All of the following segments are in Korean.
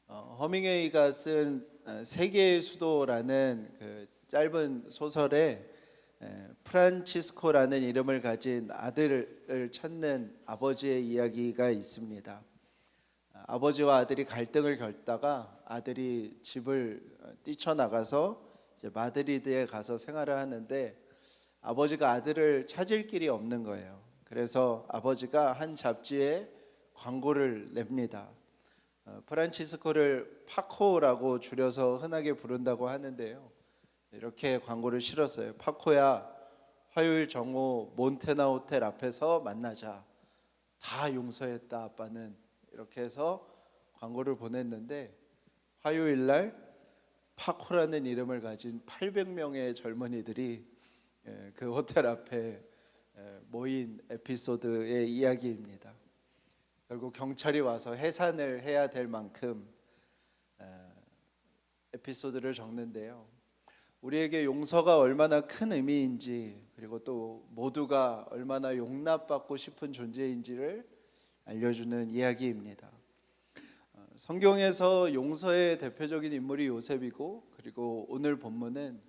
허밍웨이가 쓴 세계의 수도라는 그 짧은 소설에 프란치스코라는 이름을 가진 아들을 찾는 아버지의 이야기가 있습니다. 아버지와 아들이 갈등을 겪다가 아들이 집을 뛰쳐나가서 이제 마드리드에 가서 생활을 하는데 아버지가 아들을 찾을 길이 없는 거예요. 그래서 아버지가 한 잡지에 광고를 냅니다. 프란치스코를 파코라고 줄여서 흔하게 부른다고 하는데요. 이렇게 광고를 실었어요. 파코야, 화요일 정오 몬테나 호텔 앞에서 만나자. 다 용서했다 아빠는. 이렇게 해서 광고를 보냈는데 화요일 날 파코라는 이름을 가진 800명의 젊은이들이 그 호텔 앞에 모인 에피소드의 이야기입니다. 결국 경찰이 와서 해산을 해야 될 만큼 에피소드를 적는데요. 우리에게 용서가 얼마나 큰 의미인지, 그리고 또 모두가 얼마나 용납받고 싶은 존재인지를 알려주는 이야기입니다. 성경에서 용서의 대표적인 인물이 요셉이고, 그리고 오늘 본문은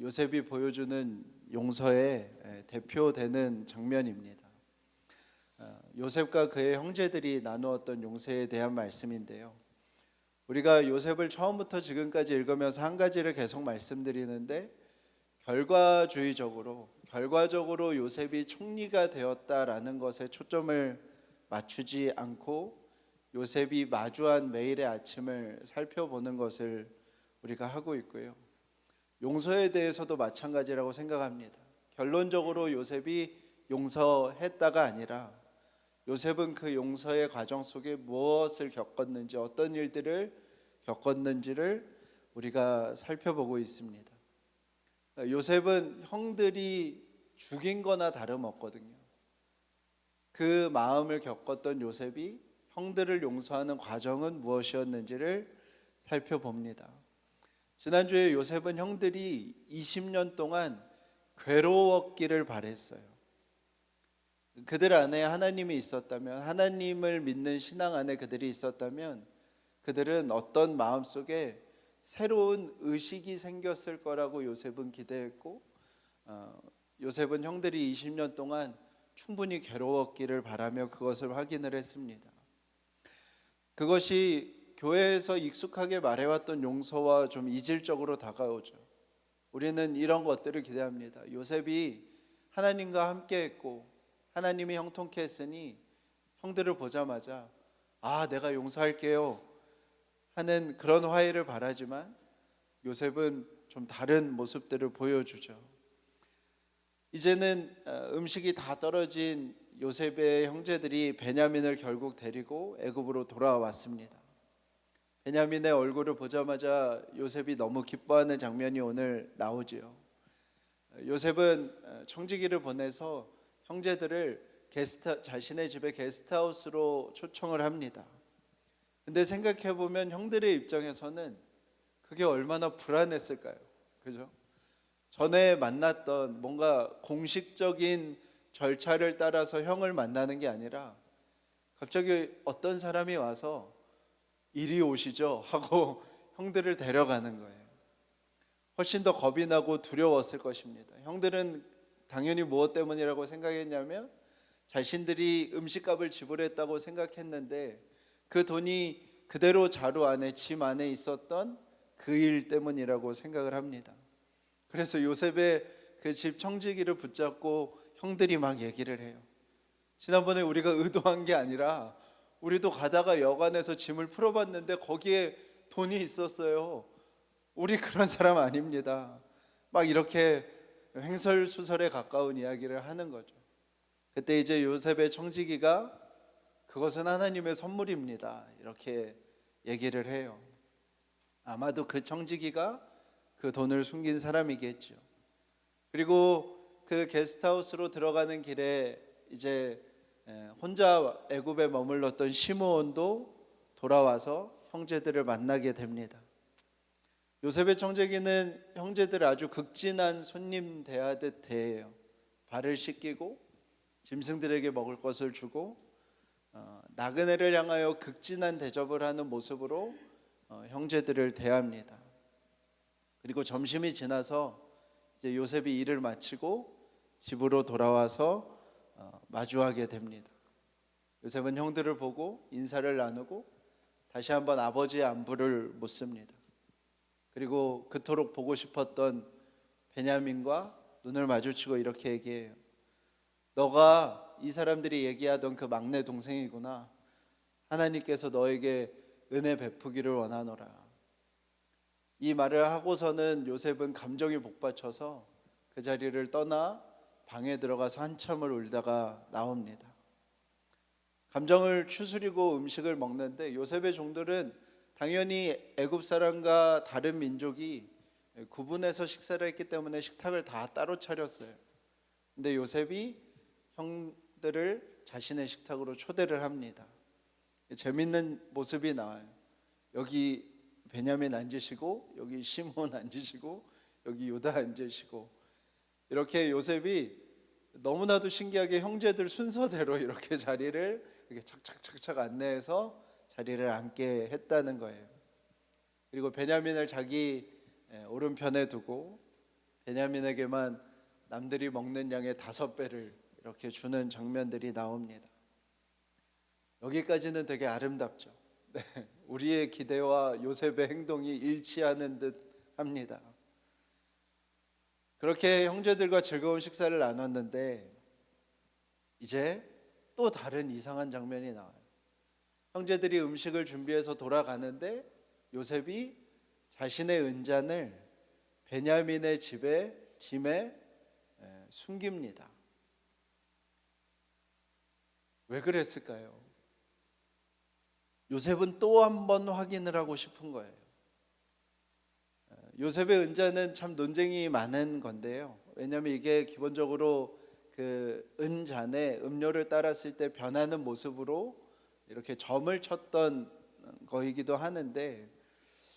요셉이 보여주는 용서의 대표되는 장면입니다. 요셉과 그의 형제들이 나누었던 용서에 대한 말씀인데요. 우리가 요셉을 처음부터 지금까지 읽으면서 한 가지를 계속 말씀드리는데, 결과적으로 요셉이 총리가 되었다라는 것에 초점을 맞추지 않고 요셉이 마주한 매일의 아침을 살펴보는 것을 우리가 하고 있고요. 용서에 대해서도 마찬가지라고 생각합니다. 결론적으로 요셉이 용서했다가 아니라 요셉은 그 용서의 과정 속에 무엇을 겪었는지, 어떤 일들을 겪었는지를 우리가 살펴보고 있습니다. 요셉은 형들이 죽인 거나 다름없거든요. 그 마음을 겪었던 요셉이 형들을 용서하는 과정은 무엇이었는지를 살펴봅니다. 지난주에 요셉은 형들이 20년 동안 괴로웠기를 바랬어요. 그들 안에 하나님이 있었다면, 하나님을 믿는 신앙 안에 그들이 있었다면 그들은 어떤 마음속에 새로운 의식이 생겼을 거라고 요셉은 기대했고, 요셉은 형들이 20년 동안 충분히 괴로웠기를 바라며 그것을 확인을 했습니다. 그것이 교회에서 익숙하게 말해왔던 용서와 좀 이질적으로 다가오죠. 우리는 이런 것들을 기대합니다. 요셉이 하나님과 함께 했고 하나님이 형통케 했으니 형들을 보자마자 내가 용서할게요 하는 그런 화해를 바라지만, 요셉은 좀 다른 모습들을 보여주죠. 이제는 음식이 다 떨어진 요셉의 형제들이 베냐민을 결국 데리고 애굽으로 돌아왔습니다. 베냐민의 얼굴을 보자마자 요셉이 너무 기뻐하는 장면이 오늘 나오지요. 요셉은 청지기를 보내서 형제들을 자신의 집에 게스트하우스로 초청을 합니다. 근데 생각해보면 형들의 입장에서는 그게 얼마나 불안했을까요? 그죠? 전에 만났던 뭔가 공식적인 절차를 따라서 형을 만나는 게 아니라 갑자기 어떤 사람이 와서 이리 오시죠 하고 형들을 데려가는 거예요. 훨씬 더 겁이 나고 두려웠을 것입니다. 형들은 당연히 무엇 때문이라고 생각했냐면 자신들이 음식값을 지불했다고 생각했는데 그 돈이 그대로 자루 안에, 짐 안에 있었던 그 일 때문이라고 생각을 합니다. 그래서 요셉의 그 집 청지기를 붙잡고 형들이 막 얘기를 해요. 지난번에 우리가 의도한 게 아니라 우리도 가다가 여관에서 짐을 풀어봤는데 거기에 돈이 있었어요. 우리 그런 사람 아닙니다. 막 이렇게 횡설수설에 가까운 이야기를 하는 거죠. 그때 이제 요셉의 청지기가 그것은 하나님의 선물입니다 이렇게 얘기를 해요. 아마도 그 청지기가 그 돈을 숨긴 사람이겠죠. 그리고 그 게스트하우스로 들어가는 길에 이제 혼자 애굽에 머물렀던 시므온도 돌아와서 형제들을 만나게 됩니다. 요셉의 청지기는 형제들을 아주 극진한 손님 대하듯 대해요. 발을 씻기고 짐승들에게 먹을 것을 주고 나그네를 향하여 극진한 대접을 하는 모습으로 형제들을 대합니다. 그리고 점심이 지나서 이제 요셉이 일을 마치고 집으로 돌아와서 마주하게 됩니다. 요셉은 형들을 보고 인사를 나누고 다시 한번 아버지의 안부를 묻습니다. 그리고 그토록 보고 싶었던 베냐민과 눈을 마주치고 이렇게 얘기해요. 너가 이 사람들이 얘기하던 그 막내 동생이구나. 하나님께서 너에게 은혜 베푸기를 원하노라. 이 말을 하고서는 요셉은 감정이 복받쳐서 그 자리를 떠나 방에 들어가서 한참을 울다가 나옵니다. 감정을 추스리고 음식을 먹는데 요셉의 종들은 당연히 애굽 사람과 다른 민족이 구분해서 식사를 했기 때문에 식탁을 다 따로 차렸어요. 근데 요셉이 형들을 자신의 식탁으로 초대를 합니다. 재밌는 모습이 나와요. 여기 베냐민 앉으시고, 여기 시몬 앉으시고, 여기 유다 앉으시고, 이렇게 요셉이 너무나도 신기하게 형제들 순서대로 이렇게 자리를 이렇게 착착착착 안내해서 자리를 앉게 했다는 거예요. 그리고 베냐민을 자기 오른편에 두고 베냐민에게만 남들이 먹는 양의 5배를 이렇게 주는 장면들이 나옵니다. 여기까지는 되게 아름답죠. 네, 우리의 기대와 요셉의 행동이 일치하는 듯 합니다. 그렇게 형제들과 즐거운 식사를 나눴는데 이제 또 다른 이상한 장면이 나와요. 형제들이 음식을 준비해서 돌아가는데 요셉이 자신의 은잔을 베냐민의 짐에 숨깁니다. 왜 그랬을까요? 요셉은 또 한 번 확인을 하고 싶은 거예요. 요셉의 은자는 참 논쟁이 많은 건데요. 왜냐하면 이게 기본적으로 그 은잔에 음료를 따랐을 때 변하는 모습으로 이렇게 점을 쳤던 거이기도 하는데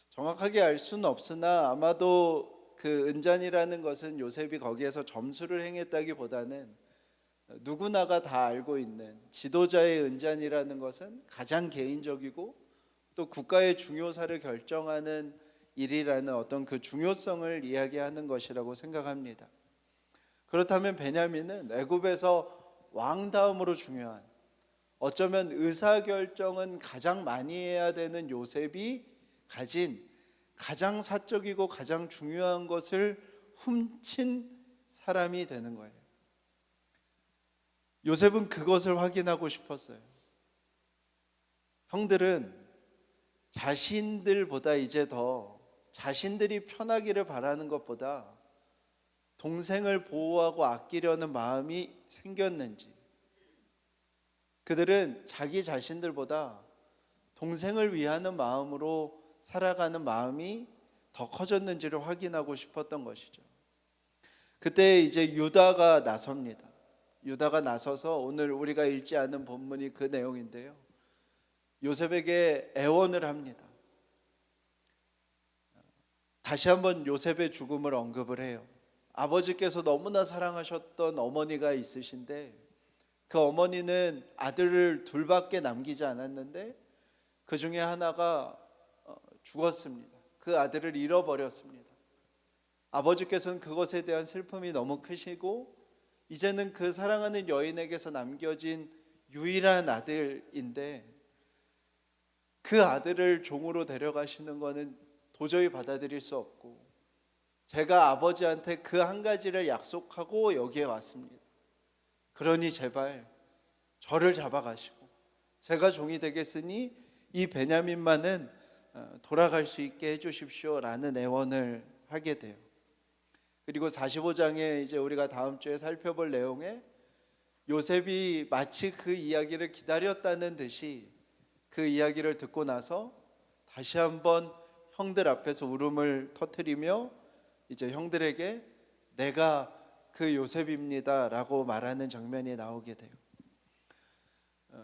정확하게 알 수는 없으나 아마도 그 은잔이라는 것은 요셉이 거기에서 점수를 행했다기보다는 누구나가 다 알고 있는 지도자의 은잔이라는 것은 가장 개인적이고 또 국가의 중요사를 결정하는 일이라는 어떤 그 중요성을 이야기하는 것이라고 생각합니다. 그렇다면 베냐민은 애굽에서 왕 다음으로 중요한, 어쩌면 의사결정은 가장 많이 해야 되는 요셉이 가진 가장 사적이고 가장 중요한 것을 훔친 사람이 되는 거예요. 요셉은 그것을 확인하고 싶었어요. 형들은 자신들보다 이제 더 자신들이 편하기를 바라는 것보다 동생을 보호하고 아끼려는 마음이 생겼는지, 그들은 자기 자신들보다 동생을 위하는 마음으로 살아가는 마음이 더 커졌는지를 확인하고 싶었던 것이죠. 그때 이제 유다가 나섭니다. 유다가 나서서 오늘 우리가 읽지 않은 본문이 그 내용인데요. 요셉에게 애원을 합니다. 다시 한번 요셉의 죽음을 언급을 해요. 아버지께서 너무나 사랑하셨던 어머니가 있으신데 그 어머니는 아들을 둘밖에 남기지 않았는데 그 중에 하나가 죽었습니다. 그 아들을 잃어버렸습니다. 아버지께서는 그것에 대한 슬픔이 너무 크시고 이제는 그 사랑하는 여인에게서 남겨진 유일한 아들인데 그 아들을 종으로 데려가시는 것은 도저히 받아들일 수 없고 제가 아버지한테 그 한 가지를 약속하고 여기에 왔습니다. 그러니 제발 저를 잡아가시고 제가 종이 되겠으니 이 베냐민만은 돌아갈 수 있게 해주십시오 라는 애원을 하게 돼요. 그리고 45장에 이제 우리가 다음 주에 살펴볼 내용에 요셉이 마치 그 이야기를 기다렸다는 듯이 그 이야기를 듣고 나서 다시 한번 형들 앞에서 울음을 터뜨리며 이제 형들에게 내가 그 요셉입니다 라고 말하는 장면이 나오게 돼요.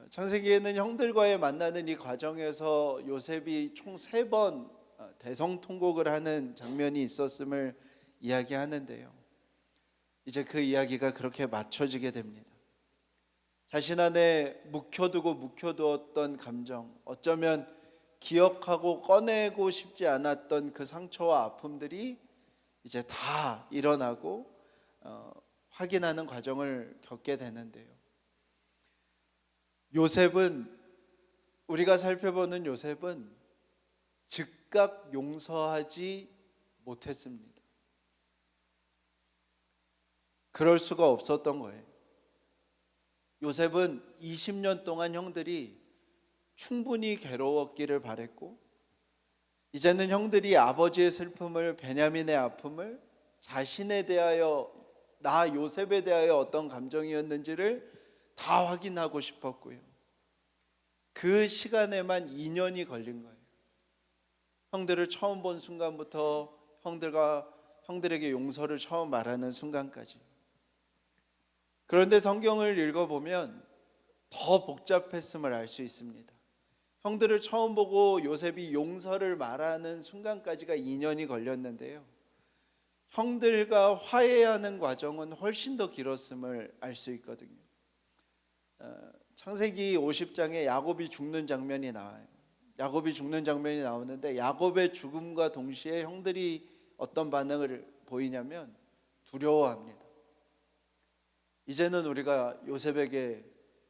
창세기에는 형들과의 만나는 이 과정에서 요셉이 총 3번 대성통곡을 하는 장면이 있었음을 이야기하는데요. 이제 그 이야기가 그렇게 맞춰지게 됩니다. 자신 안에 묵혀두었던 감정, 어쩌면 기억하고 꺼내고 싶지 않았던 그 상처와 아픔들이 이제 다 일어나고 확인하는 과정을 겪게 되는데요. 요셉은, 우리가 살펴보는 요셉은 즉각 용서하지 못했습니다. 그럴 수가 없었던 거예요. 요셉은 20년 동안 형들이 충분히 괴로웠기를 바랬고, 이제는 형들이 아버지의 슬픔을, 베냐민의 아픔을 자신에 대하여, 나 요셉에 대하여 어떤 감정이었는지를 다 확인하고 싶었고요. 그 시간에만 2년이 걸린 거예요. 형들을 처음 본 순간부터 형들에게 용서를 처음 말하는 순간까지. 그런데 성경을 읽어보면 더 복잡했음을 알 수 있습니다. 형들을 처음 보고 요셉이 용서를 말하는 순간까지가 2년이 걸렸는데요, 형들과 화해하는 과정은 훨씬 더 길었음을 알 수 있거든요. 창세기 50장에 야곱이 죽는 장면이 나와요. 야곱이 죽는 장면이 나오는데, 야곱의 죽음과 동시에 형들이 어떤 반응을 보이냐면 두려워합니다. 이제는 우리가 요셉에게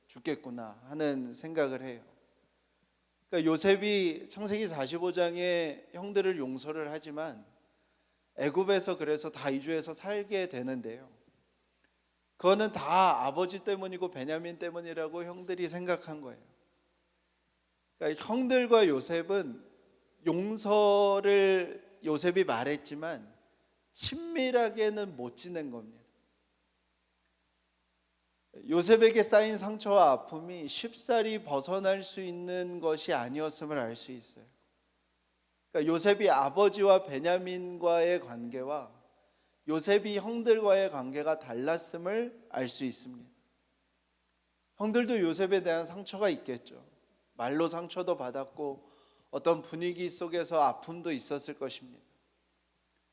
죽겠구나 하는 생각을 해요. 그러니까 요셉이 창세기 45장에 형들을 용서를 하지만 애굽에서 그래서 다 이주해서 살게 되는데요, 그거는 다 아버지 때문이고 베냐민 때문이라고 형들이 생각한 거예요. 그러니까 형들과 요셉은 용서를 요셉이 말했지만 친밀하게는 못 지낸 겁니다. 요셉에게 쌓인 상처와 아픔이 쉽사리 벗어날 수 있는 것이 아니었음을 알 수 있어요. 그러니까 요셉이 아버지와 베냐민과의 관계와 요셉이 형들과의 관계가 달랐음을 알 수 있습니다. 형들도 요셉에 대한 상처가 있겠죠. 말로 상처도 받았고 어떤 분위기 속에서 아픔도 있었을 것입니다.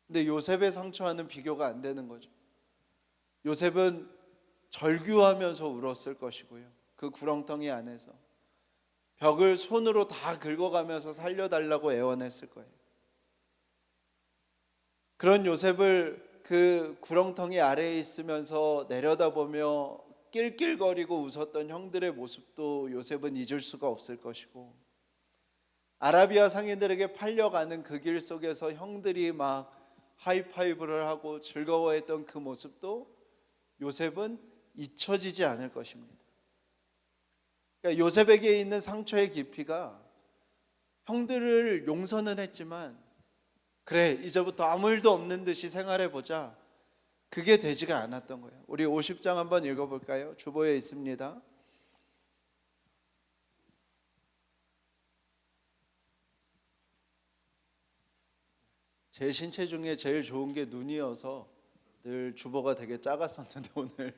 근데 요셉의 상처와는 비교가 안 되는 거죠. 요셉은 절규하면서 울었을 것이고요, 그 구렁텅이 안에서 벽을 손으로 다 긁어가면서 살려달라고 애원했을 거예요. 그런 요셉을 그 구렁텅이 아래에 있으면서 내려다보며 낄낄거리고 웃었던 형들의 모습도 요셉은 잊을 수가 없을 것이고, 아라비아 상인들에게 팔려가는 그 길 속에서 형들이 막 하이파이브를 하고 즐거워했던 그 모습도 요셉은 잊혀지지 않을 것입니다. 그러니까 요셉에게 있는 상처의 깊이가, 형들을 용서는 했지만 그래 이제부터 아무 일도 없는 듯이 생활해보자, 그게 되지가 않았던 거예요. 우리 50장 한번 읽어볼까요? 주보에 있습니다. 제 신체 중에 제일 좋은 게 눈이어서 늘 주보가 되게 작았었는데 오늘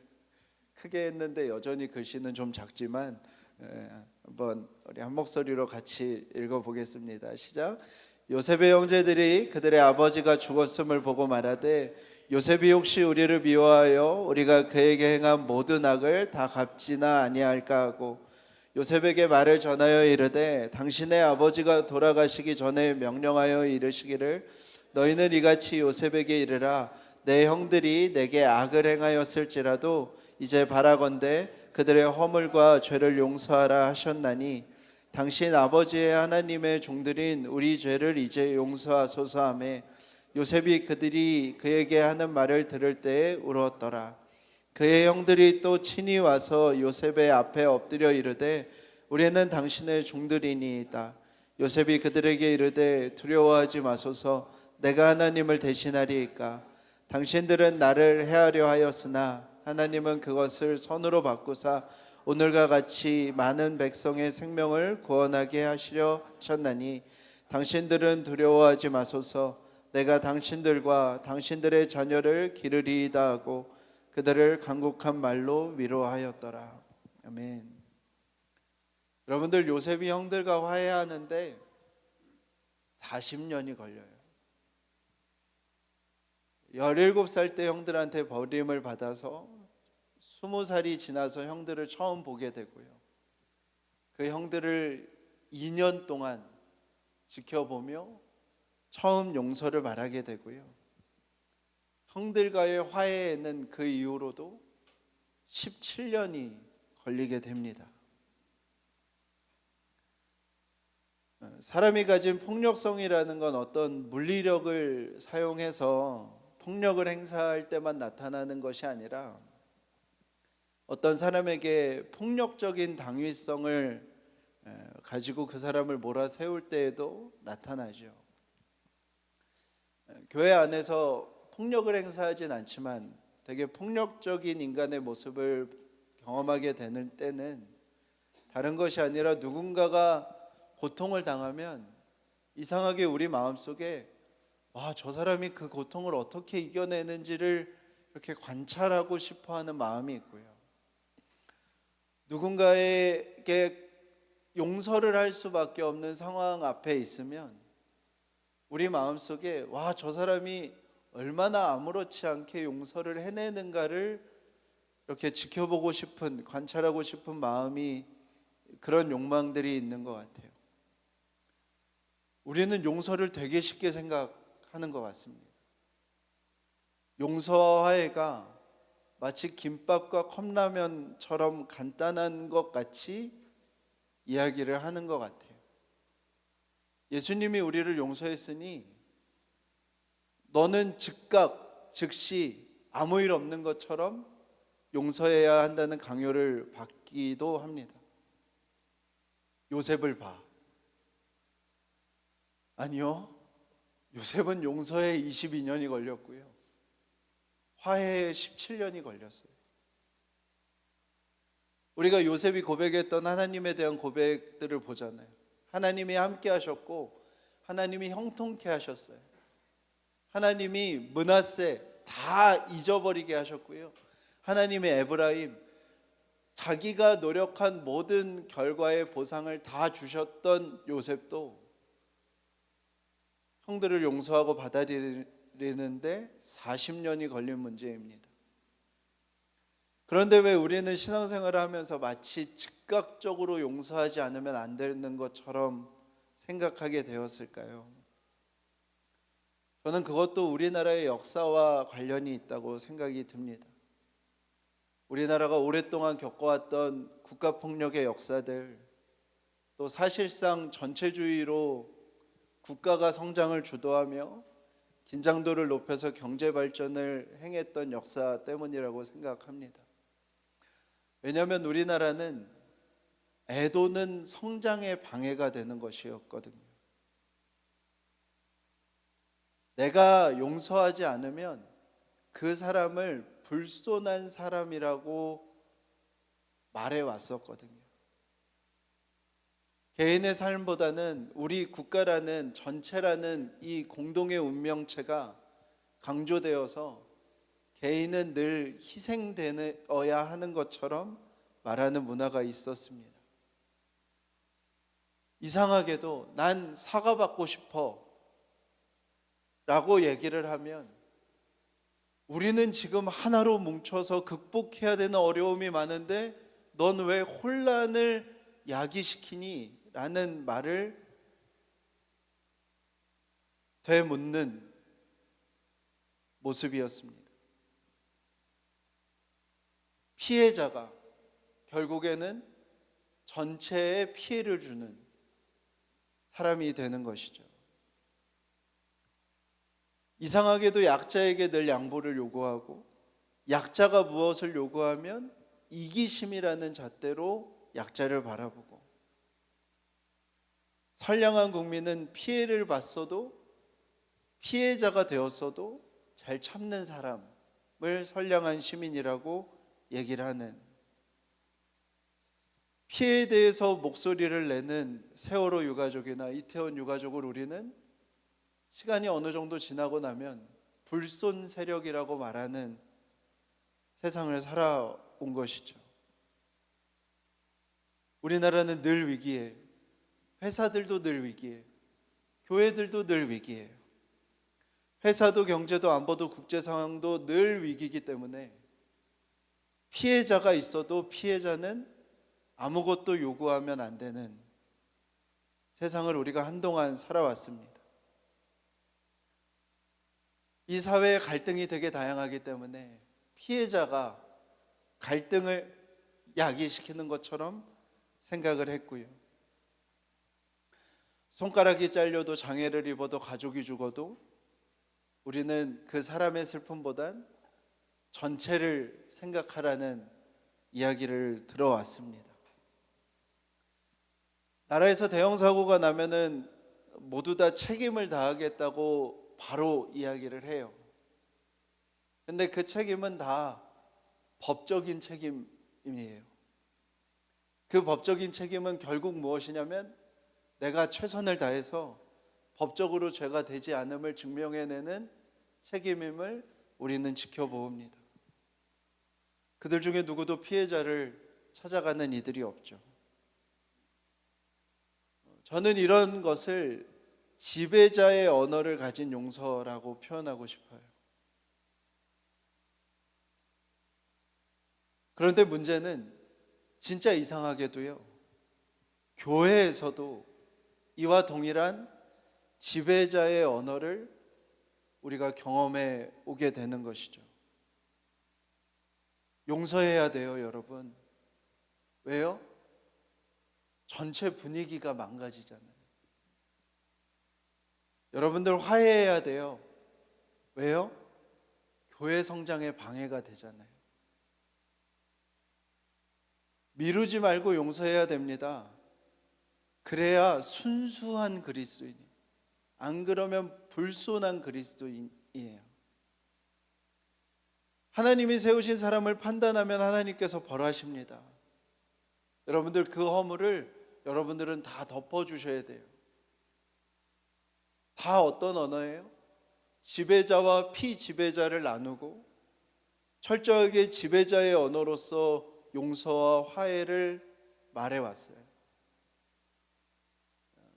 크게 했는데 여전히 글씨는 좀 작지만 한번 우리 한 목소리로 같이 읽어보겠습니다. 시작. 요셉의 형제들이 그들의 아버지가 죽었음을 보고 말하되, 요셉이 혹시 우리를 미워하여 우리가 그에게 행한 모든 악을 다 갚지나 아니할까 하고 요셉에게 말을 전하여 이르되, 당신의 아버지가 돌아가시기 전에 명령하여 이르시기를, 너희는 이같이 요셉에게 이르라, 내 형들이 내게 악을 행하였을지라도 이제 바라건대 그들의 허물과 죄를 용서하라 하셨나니, 당신 아버지의 하나님의 종들인 우리 죄를 이제 용서하소서 하매, 요셉이 그들이 그에게 하는 말을 들을 때에 울었더라. 그의 형들이 또 친히 와서 요셉의 앞에 엎드려 이르되, 우리는 당신의 종들이니이다. 요셉이 그들에게 이르되, 두려워하지 마소서, 내가 하나님을 대신하리이까. 당신들은 나를 해하려 하였으나 하나님은 그것을 선으로 바꾸사 오늘과 같이 많은 백성의 생명을 구원하게 하시려 하셨나니, 당신들은 두려워하지 마소서, 내가 당신들과 당신들의 자녀를 기르리이다 하고 그들을 간곡한 말로 위로하였더라. 아멘. 여러분들, 요셉이 형들과 화해하는데 40년이 걸려요. 17살 때 형들한테 버림을 받아서 20살이 지나서 형들을 처음 보게 되고요, 그 형들을 2년 동안 지켜보며 처음 용서를 말하게 되고요. 형들과의 화해에는 그 이후로도 17년이 걸리게 됩니다. 사람이 가진 폭력성이라는 건 어떤 물리력을 사용해서 폭력을 행사할 때만 나타나는 것이 아니라 어떤 사람에게 폭력적인 당위성을 가지고 그 사람을 몰아세울 때에도 나타나죠. 교회 안에서 폭력을 행사하진 않지만 되게 폭력적인 인간의 모습을 경험하게 되는 때는 다른 것이 아니라 누군가가 고통을 당하면 이상하게 우리 마음속에 저 사람이 그 고통을 어떻게 이겨내는지를 이렇게 관찰하고 싶어하는 마음이 있고요. 누군가에게 용서를 할 수밖에 없는 상황 앞에 있으면 우리 마음속에 저 사람이 얼마나 아무렇지 않게 용서를 해내는가를 이렇게 지켜보고 싶은, 관찰하고 싶은 마음이, 그런 욕망들이 있는 것 같아요. 우리는 용서를 되게 쉽게 생각하는 것 같습니다. 용서와 화해가 마치 김밥과 컵라면처럼 간단한 것 같이 이야기를 하는 것 같아요. 예수님이 우리를 용서했으니 너는 즉각, 즉시 아무 일 없는 것처럼 용서해야 한다는 강요를 받기도 합니다. 요셉을 봐. 아니요, 요셉은 용서에 22년이 걸렸고요, 화해에 17년이 걸렸어요. 우리가 요셉이 고백했던 하나님에 대한 고백들을 보잖아요. 하나님이 함께 하셨고 하나님이 형통케 하셨어요. 하나님이 므낫세 다 잊어버리게 하셨고요, 하나님의 에브라임, 자기가 노력한 모든 결과의 보상을 다 주셨던 요셉도 형들을 용서하고 받아들이는데 40년이 걸린 문제입니다. 그런데 왜 우리는 신앙생활을 하면서 마치 즉각적으로 용서하지 않으면 안 되는 것처럼 생각하게 되었을까요? 저는 그것도 우리나라의 역사와 관련이 있다고 생각이 듭니다. 우리나라가 오랫동안 겪어왔던 국가폭력의 역사들, 또 사실상 전체주의로 국가가 성장을 주도하며 긴장도를 높여서 경제 발전을 행했던 역사 때문이라고 생각합니다. 왜냐하면 우리나라는 애도는 성장에 방해가 되는 것이었거든요. 내가 용서하지 않으면 그 사람을 불손한 사람이라고 말해 왔었거든요. 개인의 삶보다는 우리 국가라는 전체라는 이 공동의 운명체가 강조되어서 개인은 늘 희생되어야 하는 것처럼 말하는 문화가 있었습니다. 이상하게도 난 사과받고 싶어 라고 얘기를 하면 우리는 지금 하나로 뭉쳐서 극복해야 되는 어려움이 많은데 넌 왜 혼란을 야기시키니? 라는 말을 되묻는 모습이었습니다. 피해자가 결국에는 전체에 피해를 주는 사람이 되는 것이죠. 이상하게도 약자에게 늘 양보를 요구하고 약자가 무엇을 요구하면 이기심이라는 잣대로 약자를 바라보고, 선량한 국민은 피해를 봤어도 피해자가 되었어도 잘 참는 사람을 선량한 시민이라고 얘기를 하는, 피해에 대해서 목소리를 내는 세월호 유가족이나 이태원 유가족을 우리는 시간이 어느 정도 지나고 나면 불손 세력이라고 말하는 세상을 살아온 것이죠. 우리나라는 늘 위기에, 회사들도 늘 위기에, 교회들도 늘 위기에요. 회사도 경제도 안보도 국제 상황도 늘 위기이기 때문에 피해자가 있어도 피해자는 아무것도 요구하면 안 되는 세상을 우리가 한동안 살아왔습니다. 이 사회의 갈등이 되게 다양하기 때문에 피해자가 갈등을 야기시키는 것처럼 생각을 했고요. 손가락이 잘려도 장애를 입어도 가족이 죽어도 우리는 그 사람의 슬픔보단 전체를 생각하라는 이야기를 들어왔습니다. 나라에서 대형 사고가 나면은 모두 다 책임을 다하겠다고 바로 이야기를 해요. 근데 그 책임은 다 법적인 책임이에요. 그 법적인 책임은 결국 무엇이냐면 내가 최선을 다해서 법적으로 죄가 되지 않음을 증명해내는 책임임을 우리는 지켜봅니다. 그들 중에 누구도 피해자를 찾아가는 이들이 없죠. 저는 이런 것을 지배자의 언어를 가진 용서라고 표현하고 싶어요. 그런데 문제는 진짜 이상하게도요, 교회에서도 이와 동일한 지배자의 언어를 우리가 경험해 오게 되는 것이죠. 용서해야 돼요, 여러분. 왜요? 전체 분위기가 망가지잖아요. 여러분들 화해해야 돼요. 왜요? 교회 성장에 방해가 되잖아요. 미루지 말고 용서해야 됩니다. 그래야 순수한 그리스도인이에요. 안 그러면 불손한 그리스도인이에요. 하나님이 세우신 사람을 판단하면 하나님께서 벌하십니다. 여러분들 그 허물을 여러분들은 다 덮어주셔야 돼요. 다 어떤 언어예요? 지배자와 피지배자를 나누고 철저하게 지배자의 언어로서 용서와 화해를 말해왔어요.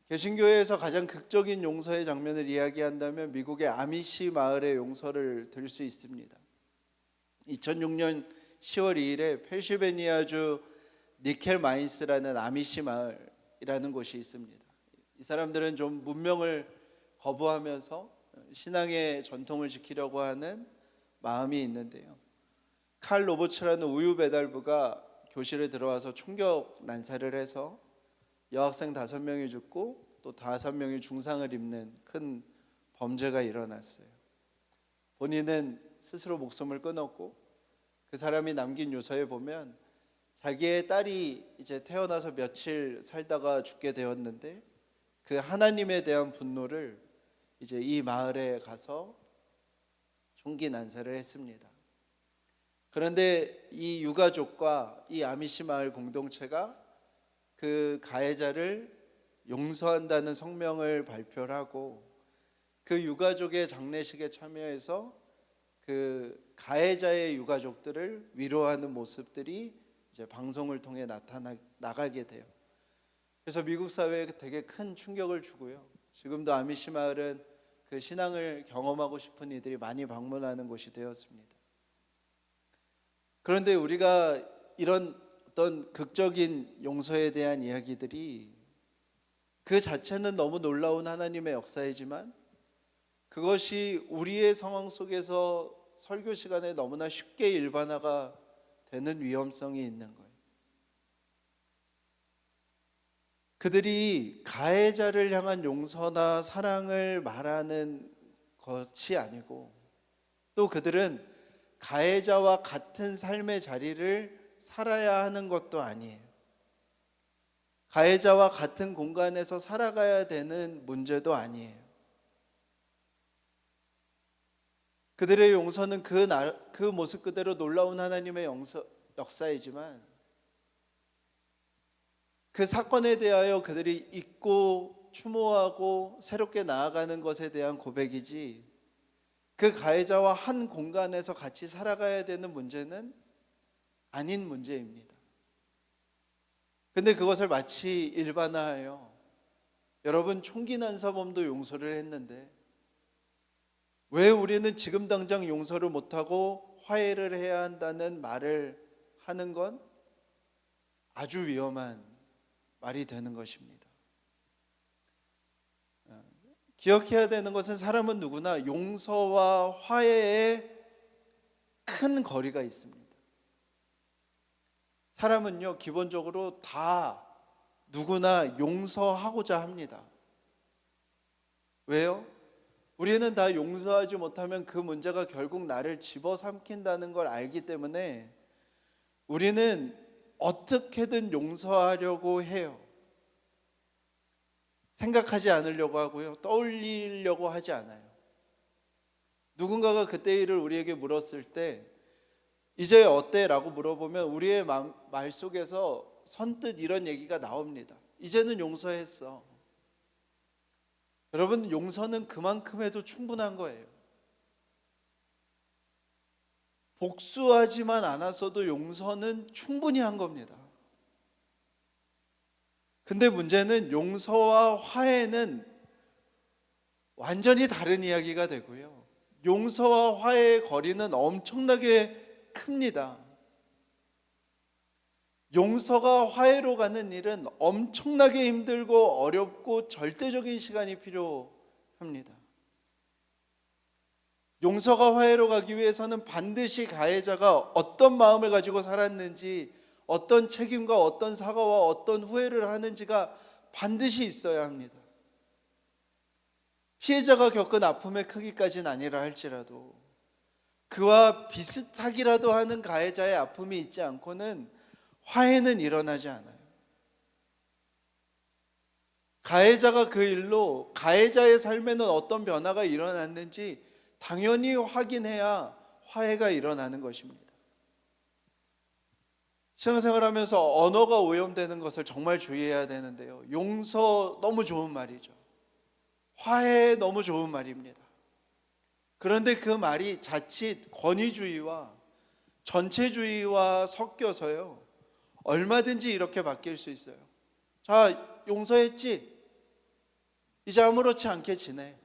개신교회에서 가장 극적인 용서의 장면을 이야기한다면 미국의 아미시 마을의 용서를 들 수 있습니다. 2006년 10월 2일에 펜실베니아주 니켈마인스라는 아미시 마을이라는 곳이 있습니다. 이 사람들은 좀 문명을 거부하면서 신앙의 전통을 지키려고 하는 마음이 있는데요. 칼 로버츠라는 우유 배달부가 교실에 들어와서 총격 난사를 해서 여학생 5명이 죽고 또 5명이 중상을 입는 큰 범죄가 일어났어요. 본인은 스스로 목숨을 끊었고 그 사람이 남긴 유서에 보면 자기의 딸이 이제 태어나서 며칠 살다가 죽게 되었는데 그 하나님에 대한 분노를 이제 이 마을에 가서 총기 난사를 했습니다. 그런데 이 유가족과 이 아미시 마을 공동체가 그 가해자를 용서한다는 성명을 발표를 하고 그 유가족의 장례식에 참여해서 그 가해자의 유가족들을 위로하는 모습들이 이제 방송을 통해 나가게 돼요. 그래서 미국 사회에 되게 큰 충격을 주고요. 지금도 아미시 마을은 그 신앙을 경험하고 싶은 이들이 많이 방문하는 곳이 되었습니다. 그런데 우리가 이런 어떤 극적인 용서에 대한 이야기들이 그 자체는 너무 놀라운 하나님의 역사이지만 그것이 우리의 상황 속에서 설교 시간에 너무나 쉽게 일반화가 되는 위험성이 있는 거예요. 그들이 가해자를 향한 용서나 사랑을 말하는 것이 아니고 또 그들은 가해자와 같은 삶의 자리를 살아야 하는 것도 아니에요. 가해자와 같은 공간에서 살아가야 되는 문제도 아니에요. 그들의 용서는 그 모습 그대로 놀라운 하나님의 역사이지만 그 사건에 대하여 그들이 잊고 추모하고 새롭게 나아가는 것에 대한 고백이지 그 가해자와 한 공간에서 같이 살아가야 되는 문제는 아닌 문제입니다. 근데 그것을 마치 일반화하여 여러분 총기 난사범도 용서를 했는데 왜 우리는 지금 당장 용서를 못하고 화해를 해야 한다는 말을 하는 건 아주 위험한 말이 되는 것입니다. 기억해야 되는 것은 사람은 누구나 용서와 화해에 큰 거리가 있습니다. 사람은요, 기본적으로 다 누구나 용서하고자 합니다. 왜요? 우리는 다 용서하지 못하면 그 문제가 결국 나를 집어삼킨다는 걸 알기 때문에 우리는 어떻게든 용서하려고 해요. 생각하지 않으려고 하고요. 떠올리려고 하지 않아요. 누군가가 그때 일을 우리에게 물었을 때 이제 어때? 라고 물어보면 우리의 말 속에서 선뜻 이런 얘기가 나옵니다. 이제는 용서했어. 여러분, 용서는 그만큼 해도 충분한 거예요. 복수하지만 않았어도 용서는 충분히 한 겁니다. 근데 문제는 용서와 화해는 완전히 다른 이야기가 되고요. 용서와 화해의 거리는 엄청나게 큽니다. 용서가 화해로 가는 일은 엄청나게 힘들고 어렵고 절대적인 시간이 필요합니다. 용서가 화해로 가기 위해서는 반드시 가해자가 어떤 마음을 가지고 살았는지, 어떤 책임과 어떤 사과와 어떤 후회를 하는지가 반드시 있어야 합니다. 피해자가 겪은 아픔의 크기까지는 아니라 할지라도 그와 비슷하기라도 하는 가해자의 아픔이 있지 않고는 화해는 일어나지 않아요. 가해자가 그 일로 가해자의 삶에는 어떤 변화가 일어났는지 당연히 확인해야 화해가 일어나는 것입니다. 신앙생활하면서 언어가 오염되는 것을 정말 주의해야 되는데요. 용서 너무 좋은 말이죠. 화해 너무 좋은 말입니다. 그런데 그 말이 자칫 권위주의와 전체주의와 섞여서요, 얼마든지 이렇게 바뀔 수 있어요. 자, 용서했지? 이제 아무렇지 않게 지내.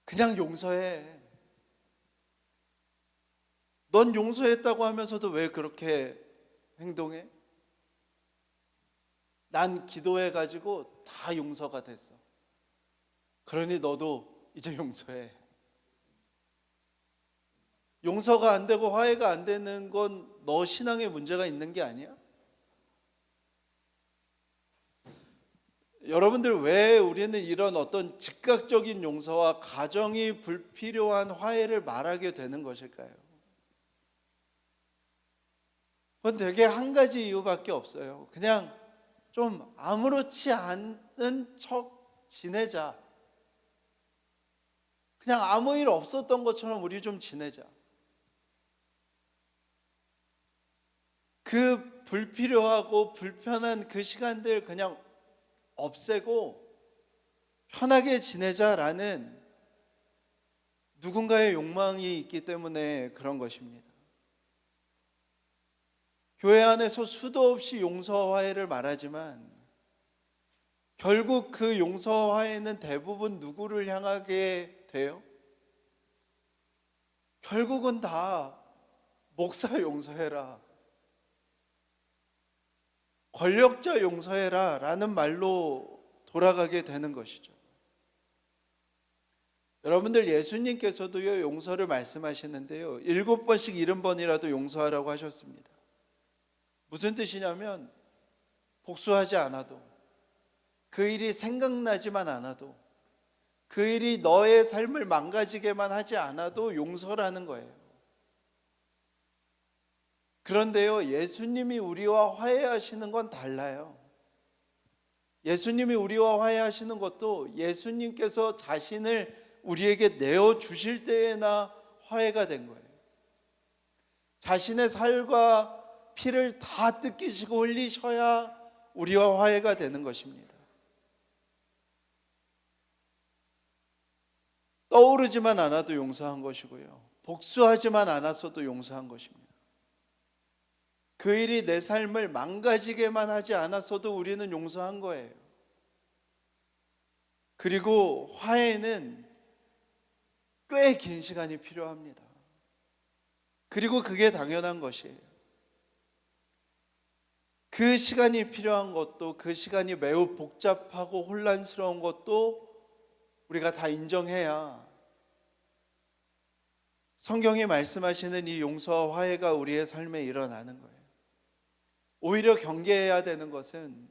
그냥 용서해. 넌 용서했다고 하면서도 왜 그렇게 행동해? 난 기도해가지고 다 용서가 됐어. 그러니 너도 이제 용서해. 용서가 안 되고 화해가 안 되는 건 너 신앙에 문제가 있는 게 아니야? 여러분들, 왜 우리는 이런 어떤 즉각적인 용서와 가정이 불필요한 화해를 말하게 되는 것일까요? 그건 되게 한 가지 이유밖에 없어요. 그냥 좀 아무렇지 않은 척 지내자. 그냥 아무 일 없었던 것처럼 우리 좀 지내자. 그 불필요하고 불편한 그 시간들 그냥 없애고 편하게 지내자라는 누군가의 욕망이 있기 때문에 그런 것입니다. 교회 안에서 수도 없이 용서와 화해를 말하지만 결국 그 용서와 화해는 대부분 누구를 향하게 돼요? 결국은 다 목사 용서해라, 권력자 용서해라 라는 말로 돌아가게 되는 것이죠. 여러분들, 예수님께서도요 용서를 말씀하시는데요 7번씩 70번이라도 용서하라고 하셨습니다. 무슨 뜻이냐면 복수하지 않아도, 그 일이 생각나지만 않아도, 그 일이 너의 삶을 망가지게만 하지 않아도 용서라는 거예요. 그런데요, 예수님이 우리와 화해하시는 건 달라요. 예수님이 우리와 화해하시는 것도 예수님께서 자신을 우리에게 내어주실 때에나 화해가 된 거예요. 자신의 살과 피를 다 뜯기시고 흘리셔야 우리와 화해가 되는 것입니다. 떠오르지만 않아도 용서한 것이고요, 복수하지만 않았어도 용서한 것입니다. 그 일이 내 삶을 망가지게만 하지 않았어도 우리는 용서한 거예요. 그리고 화해는 꽤 긴 시간이 필요합니다. 그리고 그게 당연한 것이에요. 그 시간이 필요한 것도, 그 시간이 매우 복잡하고 혼란스러운 것도 우리가 다 인정해야 성경이 말씀하시는 이 용서와 화해가 우리의 삶에 일어나는 거예요. 오히려 경계해야 되는 것은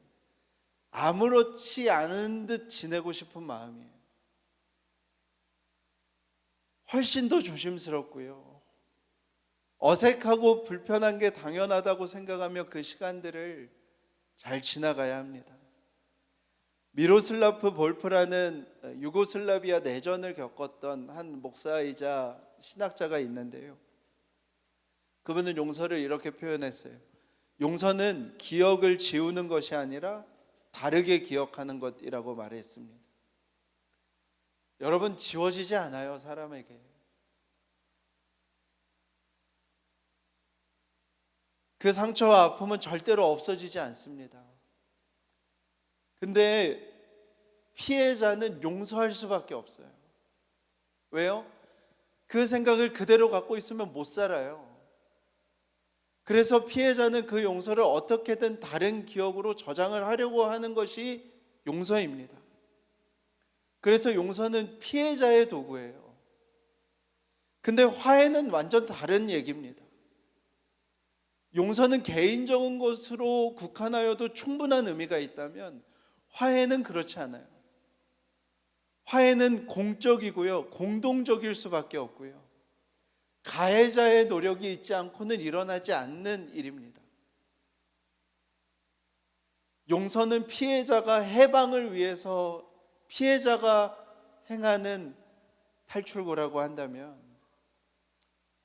아무렇지 않은 듯 지내고 싶은 마음이에요. 훨씬 더 조심스럽고요. 어색하고 불편한 게 당연하다고 생각하며 그 시간들을 잘 지나가야 합니다. 미로슬라프 볼프라는 유고슬라비아 내전을 겪었던 한 목사이자 신학자가 있는데요. 그분은 용서를 이렇게 표현했어요. 용서는 기억을 지우는 것이 아니라 다르게 기억하는 것이라고 말했습니다. 여러분, 지워지지 않아요, 사람에게. 그 상처와 아픔은 절대로 없어지지 않습니다. 근데 피해자는 용서할 수밖에 없어요. 왜요? 그 생각을 그대로 갖고 있으면 못 살아요. 그래서 피해자는 그 용서를 어떻게든 다른 기억으로 저장을 하려고 하는 것이 용서입니다. 그래서 용서는 피해자의 도구예요. 근데 화해는 완전 다른 얘기입니다. 용서는 개인적인 것으로 국한하여도 충분한 의미가 있다면 화해는 그렇지 않아요. 화해는 공적이고요, 공동적일 수밖에 없고요, 가해자의 노력이 있지 않고는 일어나지 않는 일입니다. 용서는 피해자가 해방을 위해서 피해자가 행하는 탈출구라고 한다면,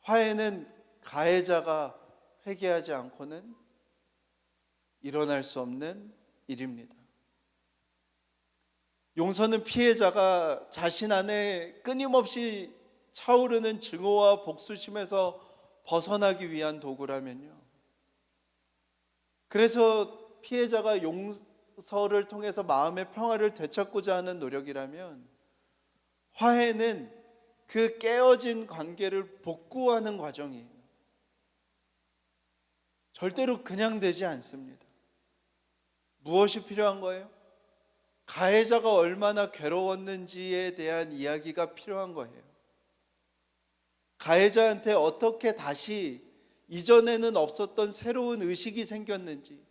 화해는 가해자가 회개하지 않고는 일어날 수 없는 일입니다. 용서는 피해자가 자신 안에 끊임없이 차오르는 증오와 복수심에서 벗어나기 위한 도구라면요, 그래서 피해자가 용서를 통해서 마음의 평화를 되찾고자 하는 노력이라면, 화해는 그 깨어진 관계를 복구하는 과정이에요. 절대로 그냥 되지 않습니다. 무엇이 필요한 거예요? 가해자가 얼마나 괴로웠는지에 대한 이야기가 필요한 거예요. 가해자한테 어떻게 다시 이전에는 없었던 새로운 의식이 생겼는지,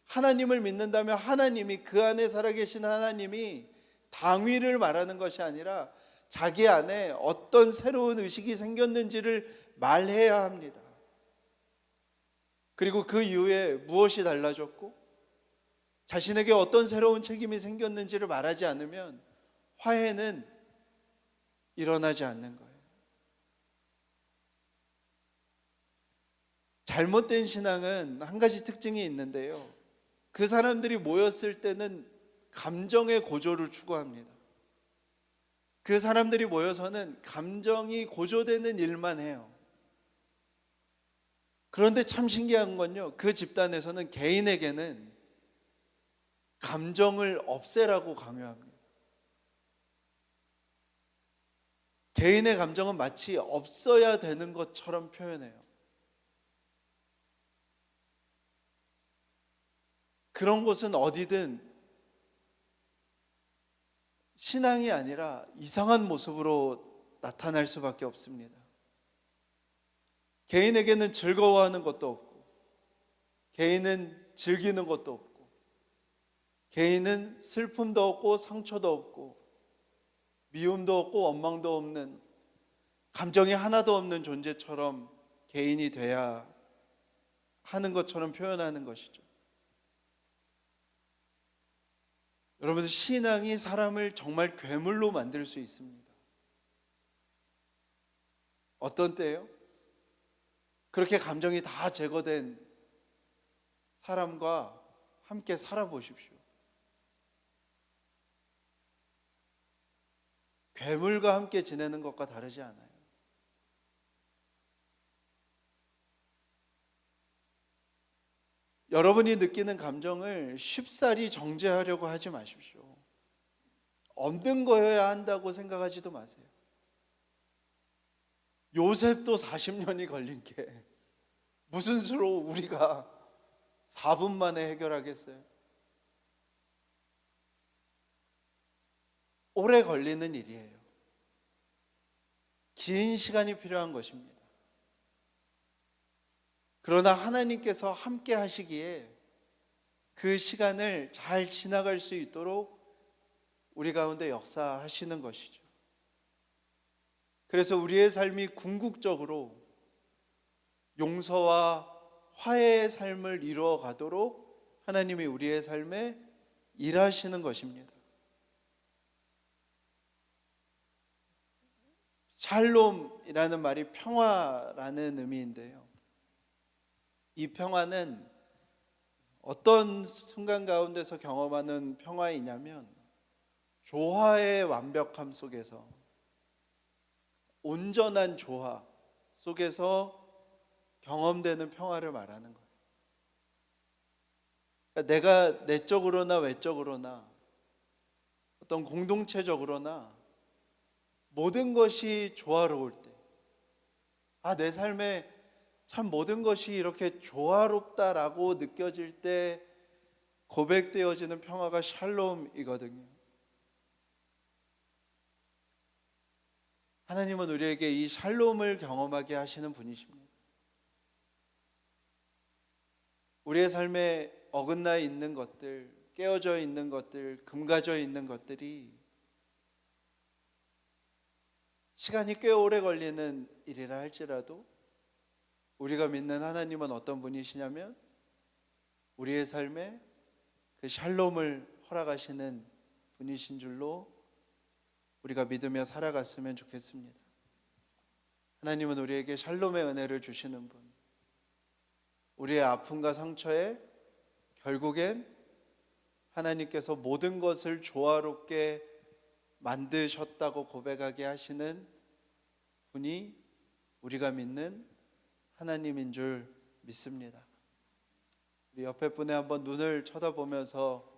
하나님을 믿는다면 하나님이, 그 안에 살아계신 하나님이 당위를 말하는 것이 아니라 자기 안에 어떤 새로운 의식이 생겼는지를 말해야 합니다. 그리고 그 이후에 무엇이 달라졌고 자신에게 어떤 새로운 책임이 생겼는지를 말하지 않으면 화해는 일어나지 않는 거예요. 잘못된 신앙은 한 가지 특징이 있는데요, 그 사람들이 모였을 때는 감정의 고조를 추구합니다. 그 사람들이 모여서는 감정이 고조되는 일만 해요. 그런데 참 신기한 건요, 그 집단에서는 개인에게는 감정을 없애라고 강요합니다. 개인의 감정은 마치 없어야 되는 것처럼 표현해요. 그런 곳은 어디든 신앙이 아니라 이상한 모습으로 나타날 수밖에 없습니다. 개인에게는 즐거워하는 것도 없고, 개인은 즐기는 것도 없고, 개인은 슬픔도 없고 상처도 없고 미움도 없고 원망도 없는, 감정이 하나도 없는 존재처럼 개인이 돼야 하는 것처럼 표현하는 것이죠. 여러분, 신앙이 사람을 정말 괴물로 만들 수 있습니다. 어떤 때요? 그렇게 감정이 다 제거된 사람과 함께 살아보십시오. 괴물과 함께 지내는 것과 다르지 않아요. 여러분이 느끼는 감정을 쉽사리 정죄하려고 하지 마십시오. 없는 거여야 한다고 생각하지도 마세요. 요셉도 40년이 걸린 게 무슨 수로 우리가 4분 만에 해결하겠어요? 오래 걸리는 일이에요. 긴 시간이 필요한 것입니다. 그러나 하나님께서 함께 하시기에 그 시간을 잘 지나갈 수 있도록 우리 가운데 역사하시는 것이죠. 그래서 우리의 삶이 궁극적으로 용서와 화해의 삶을 이루어 가도록 하나님이 우리의 삶에 일하시는 것입니다. 샬롬이라는 말이 평화라는 의미인데요. 이 평화는 어떤 순간 가운데서 경험하는 평화이냐면 조화의 완벽함 속에서, 온전한 조화 속에서 경험되는 평화를 말하는 거예요. 그러니까 내가 내적으로나 외적으로나 어떤 공동체적으로나 모든 것이 조화로울 때, 내 삶에 참 모든 것이 이렇게 조화롭다라고 느껴질 때 고백되어지는 평화가 샬롬이거든요. 하나님은 우리에게 이 샬롬을 경험하게 하시는 분이십니다. 우리의 삶에 어긋나 있는 것들, 깨어져 있는 것들, 금가져 있는 것들이 시간이 꽤 오래 걸리는 일이라 할지라도 우리가 믿는 하나님은 어떤 분이시냐면 우리의 삶에 그 샬롬을 허락하시는 분이신 줄로 우리가 믿으며 살아갔으면 좋겠습니다. 하나님은 우리에게 샬롬의 은혜를 주시는 분, 우리의 아픔과 상처에 결국엔 하나님께서 모든 것을 조화롭게 만드셨다고 고백하게 하시는 분이 우리가 믿는 하나님인 줄 믿습니다. 우리 옆에 분에 한번 눈을 쳐다보면서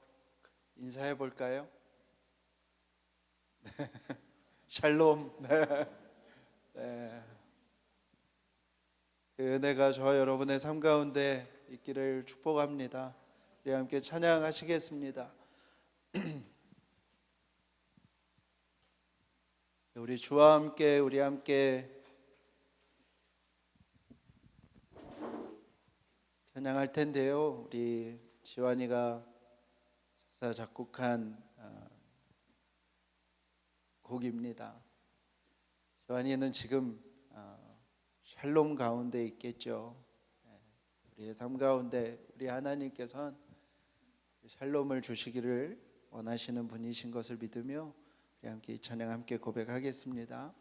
인사해 볼까요? 네. 샬롬. 네. 네. 그 은혜가 저와 여러분의 삶 가운데 있기를 축복합니다. 우리 함께 찬양하시겠습니다. 우리 주와 함께 우리 함께 찬양할 텐데요. 우리 지환이가 작사 작곡한 곡입니다. 지환이는 지금 샬롬 가운데 있겠죠. 우리의 삶 가운데 우리 하나님께서는 샬롬을 주시기를 원하시는 분이신 것을 믿으며 우리 함께 이 찬양 함께 고백하겠습니다.